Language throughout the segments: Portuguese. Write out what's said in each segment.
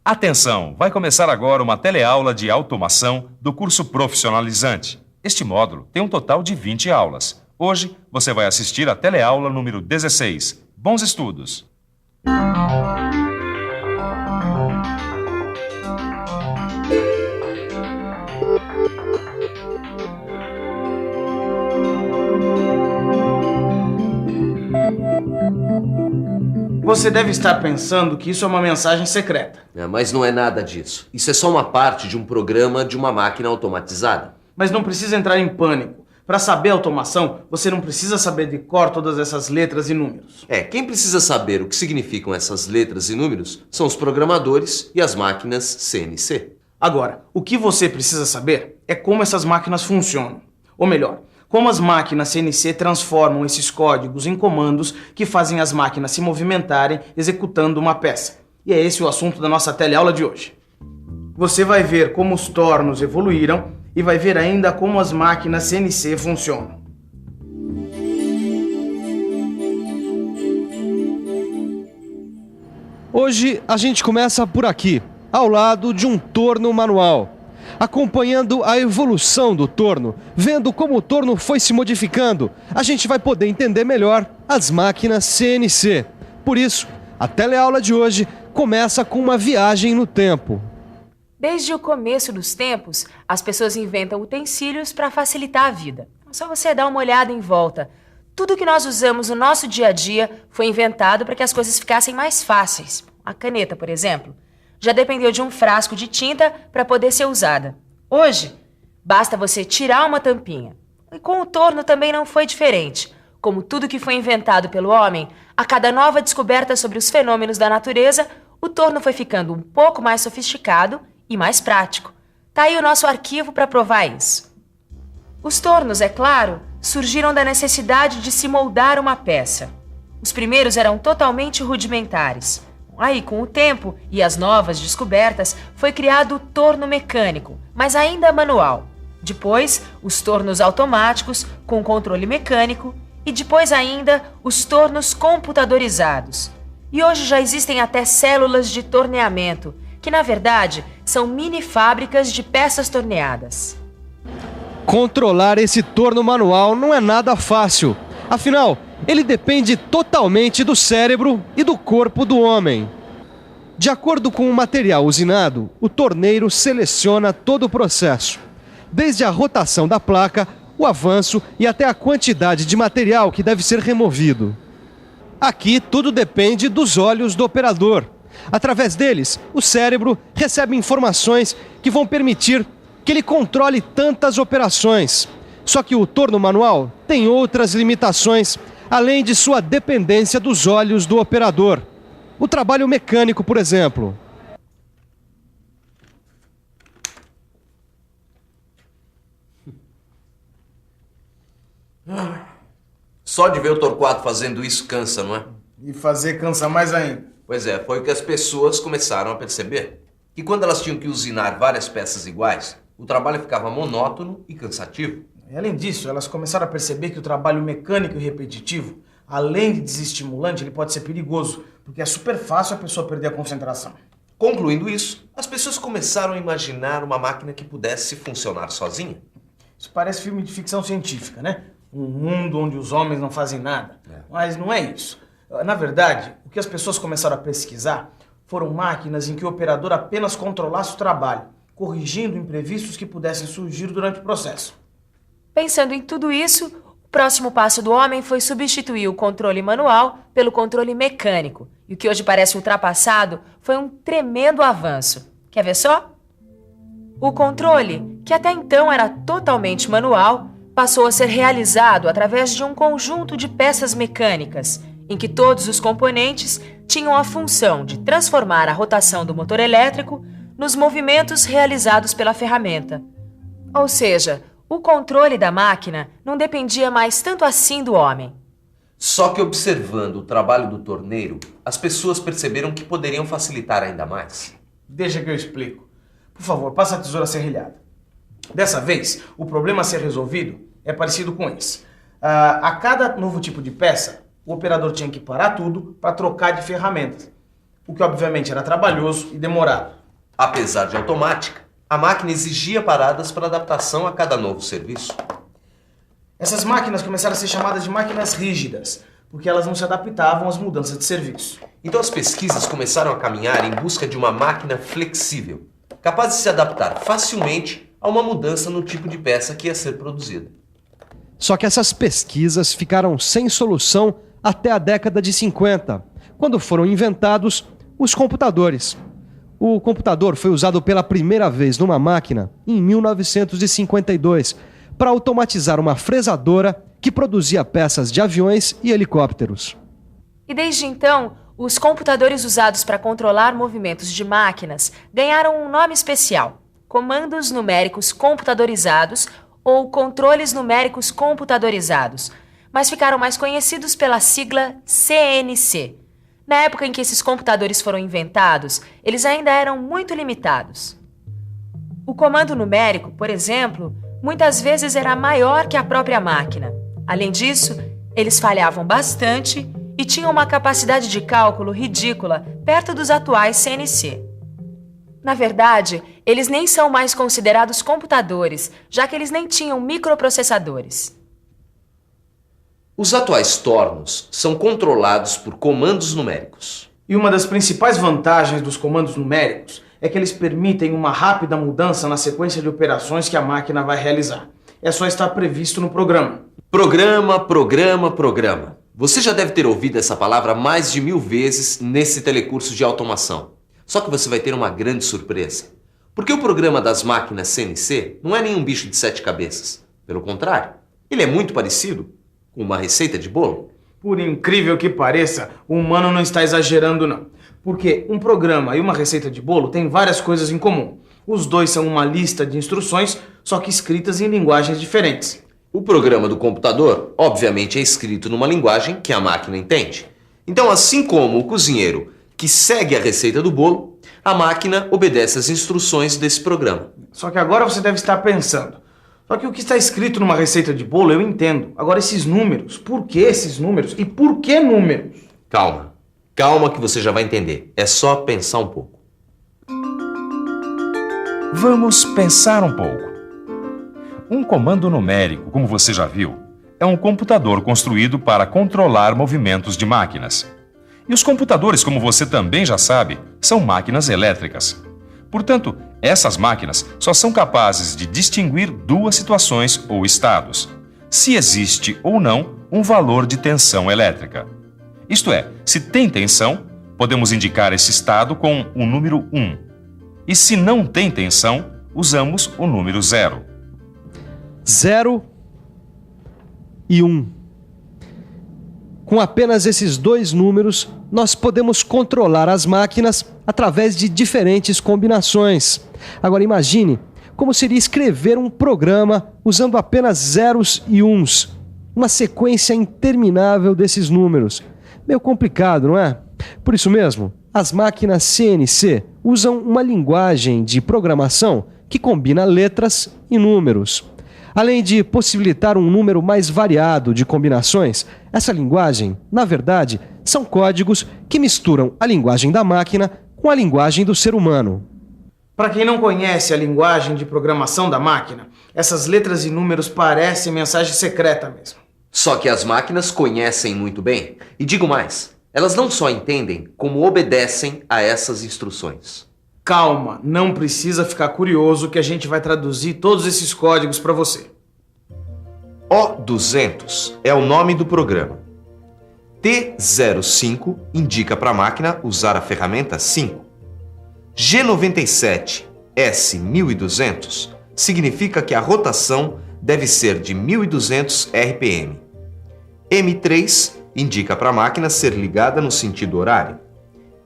Atenção! Vai começar agora uma teleaula de automação do curso profissionalizante. Este módulo tem um total de 20 aulas. Hoje você vai assistir a teleaula número 16. Bons estudos! Você deve estar pensando que isso é uma mensagem secreta. Mas não é nada disso. Isso é só uma parte de um programa de uma máquina automatizada. Mas não precisa entrar em pânico. Para saber automação, você não precisa saber de cor todas essas letras e números. Quem precisa saber o que significam essas letras e números são os programadores e as máquinas CNC. Agora, o que você precisa saber é como essas máquinas funcionam. Ou melhor, como as máquinas CNC transformam esses códigos em comandos que fazem as máquinas se movimentarem executando uma peça. E é esse o assunto da nossa teleaula de hoje. Você vai ver como os tornos evoluíram e vai ver ainda como as máquinas CNC funcionam. Hoje a gente começa por aqui, ao lado de um torno manual. Acompanhando a evolução do torno, vendo como o torno foi se modificando, a gente vai poder entender melhor as máquinas CNC. Por isso, a teleaula de hoje começa com uma viagem no tempo. Desde o começo dos tempos, as pessoas inventam utensílios para facilitar a vida. É só você dar uma olhada em volta. Tudo que nós usamos no nosso dia a dia foi inventado para que as coisas ficassem mais fáceis. A caneta, por exemplo, já dependeu de um frasco de tinta para poder ser usada. Hoje, basta você tirar uma tampinha. E com o torno também não foi diferente. Como tudo que foi inventado pelo homem, a cada nova descoberta sobre os fenômenos da natureza, o torno foi ficando um pouco mais sofisticado e mais prático. Tá aí o nosso arquivo para provar isso. Os tornos, é claro, surgiram da necessidade de se moldar uma peça. Os primeiros eram totalmente rudimentares. Aí, com o tempo e as novas descobertas, foi criado o torno mecânico, mas ainda manual. Depois, os tornos automáticos, com controle mecânico, e depois ainda, os tornos computadorizados. E hoje já existem até células de torneamento, que na verdade são mini fábricas de peças torneadas. Controlar esse torno manual não é nada fácil. Afinal, ele depende totalmente do cérebro e do corpo do homem. De acordo com o material usinado, o torneiro seleciona todo o processo. Desde a rotação da placa, o avanço e até a quantidade de material que deve ser removido. Aqui tudo depende dos olhos do operador. Através deles, o cérebro recebe informações que vão permitir que ele controle tantas operações. Só que o torno manual tem outras limitações, além de sua dependência dos olhos do operador. O trabalho mecânico, por exemplo. Só de ver o Torquato fazendo isso cansa, não é? E fazer cansa mais ainda. Pois é, foi o que as pessoas começaram a perceber. Que quando elas tinham que usinar várias peças iguais, o trabalho ficava monótono e cansativo. E além disso, elas começaram a perceber que o trabalho mecânico e repetitivo, além de desestimulante, ele pode ser perigoso, porque é super fácil a pessoa perder a concentração. Concluindo isso, as pessoas começaram a imaginar uma máquina que pudesse funcionar sozinha. Isso parece filme de ficção científica, né? Um mundo onde os homens não fazem nada. Mas não é isso. Na verdade, o que as pessoas começaram a pesquisar foram máquinas em que o operador apenas controlasse o trabalho, corrigindo imprevistos que pudessem surgir durante o processo. Pensando em tudo isso, o próximo passo do homem foi substituir o controle manual pelo controle mecânico. E o que hoje parece ultrapassado foi um tremendo avanço. Quer ver só? O controle, que até então era totalmente manual, passou a ser realizado através de um conjunto de peças mecânicas, em que todos os componentes tinham a função de transformar a rotação do motor elétrico nos movimentos realizados pela ferramenta. Ou seja, o controle da máquina não dependia mais tanto assim do homem. Só que observando o trabalho do torneiro, as pessoas perceberam que poderiam facilitar ainda mais. Deixa que eu explico. Por favor, passa a tesoura serrilhada. Dessa vez, o problema a ser resolvido é parecido com esse. A cada novo tipo de peça, o operador tinha que parar tudo para trocar de ferramentas, o que obviamente era trabalhoso e demorado. Apesar de automática, a máquina exigia paradas para adaptação a cada novo serviço. Essas máquinas começaram a ser chamadas de máquinas rígidas, porque elas não se adaptavam às mudanças de serviço. Então as pesquisas começaram a caminhar em busca de uma máquina flexível, capaz de se adaptar facilmente a uma mudança no tipo de peça que ia ser produzida. Só que essas pesquisas ficaram sem solução até a década de 50, quando foram inventados os computadores. O computador foi usado pela primeira vez numa máquina em 1952 para automatizar uma fresadora que produzia peças de aviões e helicópteros. E desde então, os computadores usados para controlar movimentos de máquinas ganharam um nome especial: comandos numéricos computadorizados ou controles numéricos computadorizados, mas ficaram mais conhecidos pela sigla CNC. Na época em que esses computadores foram inventados, eles ainda eram muito limitados. O comando numérico, por exemplo, muitas vezes era maior que a própria máquina. Além disso, eles falhavam bastante e tinham uma capacidade de cálculo ridícula perto dos atuais CNC. Na verdade, eles nem são mais considerados computadores, já que eles nem tinham microprocessadores. Os atuais tornos são controlados por comandos numéricos. E uma das principais vantagens dos comandos numéricos é que eles permitem uma rápida mudança na sequência de operações que a máquina vai realizar. É só estar previsto no programa. Programa. Você já deve ter ouvido essa palavra mais de 1000 vezes nesse telecurso de automação. Só que você vai ter uma grande surpresa. Porque o programa das máquinas CNC não é nenhum bicho de 7 cabeças. Pelo contrário, ele é muito parecido com uma receita de bolo. Por incrível que pareça, o humano não está exagerando não. Porque um programa e uma receita de bolo têm várias coisas em comum. Os dois são uma lista de instruções, só que escritas em linguagens diferentes. O programa do computador, obviamente, é escrito numa linguagem que a máquina entende. Então, assim como o cozinheiro que segue a receita do bolo, a máquina obedece às instruções desse programa. Só que agora você deve estar pensando: só que o que está escrito numa receita de bolo eu entendo. Agora esses números, por que esses números? E por que números? Calma que você já vai entender. É só pensar um pouco. Vamos pensar um pouco. Um comando numérico, como você já viu, é um computador construído para controlar movimentos de máquinas. E os computadores, como você também já sabe, são máquinas elétricas. Portanto, essas máquinas só são capazes de distinguir duas situações ou estados: se existe ou não um valor de tensão elétrica. Isto é, se tem tensão, podemos indicar esse estado com o número 1. E se não tem tensão, usamos o número 0. 0 e 1. Com apenas esses dois números, nós podemos controlar as máquinas através de diferentes combinações. Agora imagine como seria escrever um programa usando apenas zeros e uns. Uma sequência interminável desses números. Meio complicado, não é? Por isso mesmo, as máquinas CNC usam uma linguagem de programação que combina letras e números. Além de possibilitar um número mais variado de combinações, essa linguagem, na verdade, são códigos que misturam a linguagem da máquina com a linguagem do ser humano. Para quem não conhece a linguagem de programação da máquina, essas letras e números parecem mensagem secreta mesmo. Só que as máquinas conhecem muito bem. E digo mais, elas não só entendem, como obedecem a essas instruções. Calma, não precisa ficar curioso que a gente vai traduzir todos esses códigos para você. O200 é o nome do programa. T05 indica para a máquina usar a ferramenta 5. G97 S1200 significa que a rotação deve ser de 1200 RPM. M3 indica para a máquina ser ligada no sentido horário.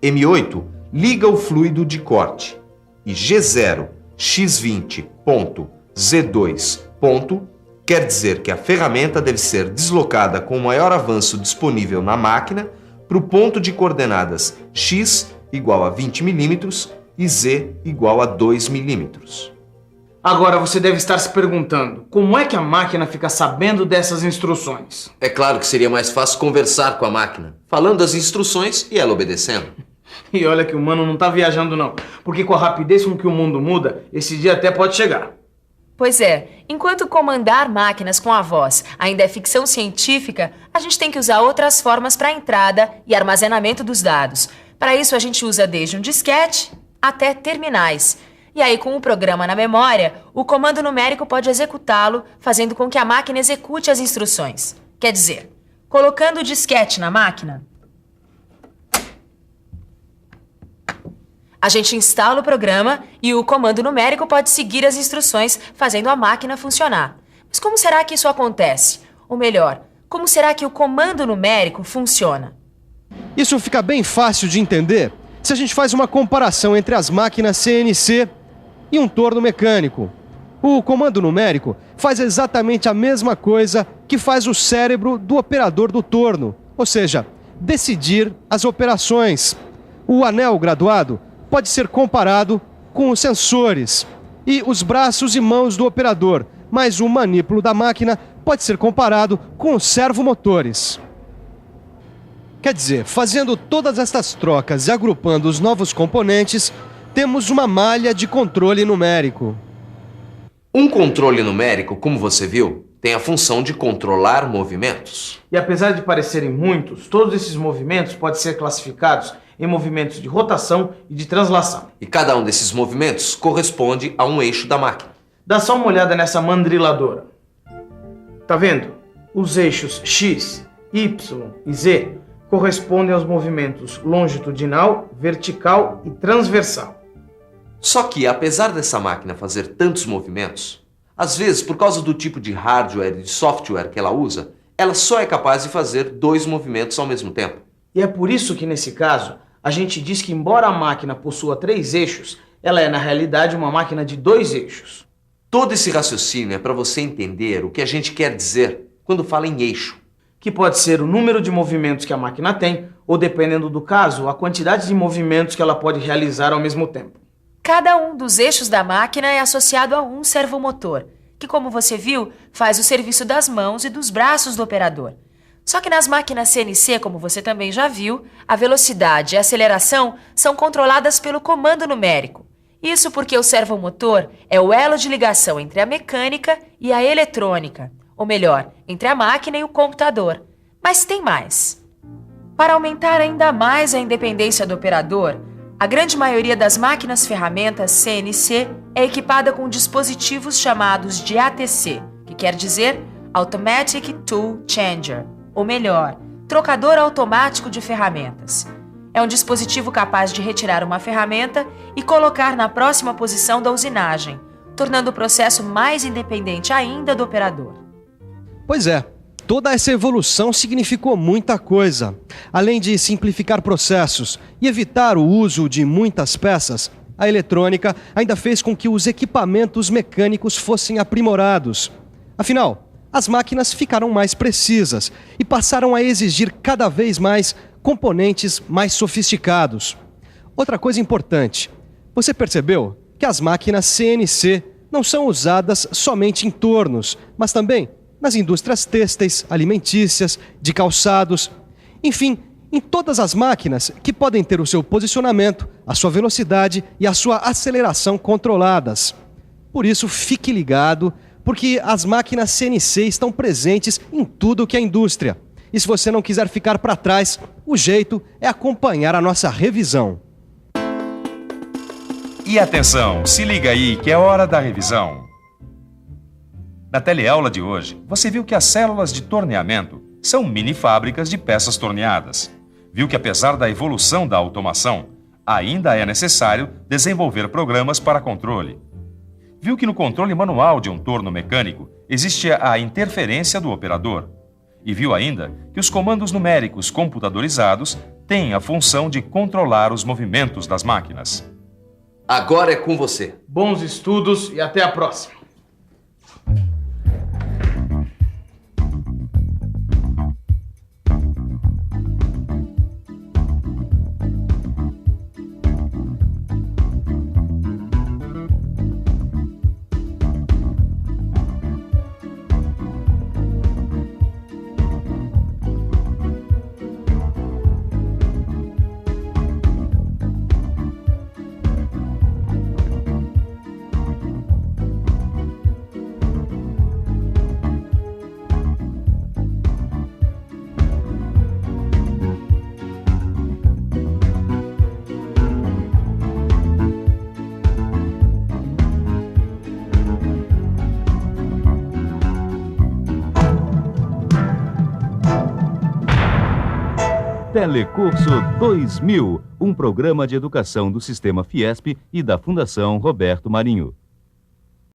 M8 liga o fluido de corte. E G0 X20.Z2 quer dizer que a ferramenta deve ser deslocada com o maior avanço disponível na máquina para o ponto de coordenadas X igual a 20 mm e Z igual a 2 mm. Agora você deve estar se perguntando, como é que a máquina fica sabendo dessas instruções? É claro que seria mais fácil conversar com a máquina, falando as instruções e ela obedecendo. E olha que o mano não tá viajando não, porque com a rapidez com que o mundo muda, esse dia até pode chegar. Pois é, enquanto comandar máquinas com a voz ainda é ficção científica, a gente tem que usar outras formas para entrada e armazenamento dos dados. Para isso a gente usa desde um disquete até terminais. E aí, com o programa na memória, o comando numérico pode executá-lo, fazendo com que a máquina execute as instruções. Quer dizer, colocando o disquete na máquina, a gente instala o programa e o comando numérico pode seguir as instruções, fazendo a máquina funcionar. Mas como será que isso acontece? Ou melhor, como será que o comando numérico funciona? Isso fica bem fácil de entender se a gente faz uma comparação entre as máquinas CNC e um torno mecânico. O comando numérico faz exatamente a mesma coisa que faz o cérebro do operador do torno, ou seja, decidir as operações. O anel graduado pode ser comparado com os sensores e os braços e mãos do operador, mas o manípulo da máquina pode ser comparado com os servomotores. Quer dizer, fazendo todas estas trocas e agrupando os novos componentes, temos uma malha de controle numérico. Um controle numérico, como você viu, tem a função de controlar movimentos. E apesar de parecerem muitos, todos esses movimentos podem ser classificados em movimentos de rotação e de translação. E cada um desses movimentos corresponde a um eixo da máquina. Dá só uma olhada nessa mandriladora. Tá vendo? Os eixos X, Y e Z correspondem aos movimentos longitudinal, vertical e transversal. Só que, apesar dessa máquina fazer tantos movimentos, às vezes, por causa do tipo de hardware e de software que ela usa, ela só é capaz de fazer 2 movimentos ao mesmo tempo. E é por isso que, nesse caso, a gente diz que, embora a máquina possua 3 eixos, ela é, na realidade, uma máquina de 2 eixos. Todo esse raciocínio é para você entender o que a gente quer dizer quando fala em eixo. Que pode ser o número de movimentos que a máquina tem, ou, dependendo do caso, a quantidade de movimentos que ela pode realizar ao mesmo tempo. Cada um dos eixos da máquina é associado a um servomotor, que, como você viu, faz o serviço das mãos e dos braços do operador. Só que nas máquinas CNC, como você também já viu, a velocidade e a aceleração são controladas pelo comando numérico. Isso porque o servomotor é o elo de ligação entre a mecânica e a eletrônica, ou melhor, entre a máquina e o computador. Mas tem mais. Para aumentar ainda mais a independência do operador, a grande maioria das máquinas-ferramentas CNC é equipada com dispositivos chamados de ATC, que quer dizer Automatic Tool Changer, ou melhor, trocador automático de ferramentas. É um dispositivo capaz de retirar uma ferramenta e colocar na próxima posição da usinagem, tornando o processo mais independente ainda do operador. Pois é, toda essa evolução significou muita coisa. Além de simplificar processos e evitar o uso de muitas peças, a eletrônica ainda fez com que os equipamentos mecânicos fossem aprimorados. Afinal, as máquinas ficaram mais precisas e passaram a exigir cada vez mais componentes mais sofisticados. Outra coisa importante, você percebeu que as máquinas CNC não são usadas somente em tornos, mas também nas indústrias têxteis, alimentícias, de calçados, enfim, em todas as máquinas que podem ter o seu posicionamento, a sua velocidade e a sua aceleração controladas. Por isso, fique ligado, porque as máquinas CNC estão presentes em tudo que é indústria. E se você não quiser ficar para trás, o jeito é acompanhar a nossa revisão. E atenção, se liga aí que é hora da revisão. Na teleaula de hoje, você viu que as células de torneamento são mini fábricas de peças torneadas. Viu que apesar da evolução da automação, ainda é necessário desenvolver programas para controle. Viu que no controle manual de um torno mecânico existe a interferência do operador. E viu ainda que os comandos numéricos computadorizados têm a função de controlar os movimentos das máquinas. Agora é com você. Bons estudos e até a próxima. Telecurso 2000, um programa de educação do Sistema Fiesp e da Fundação Roberto Marinho.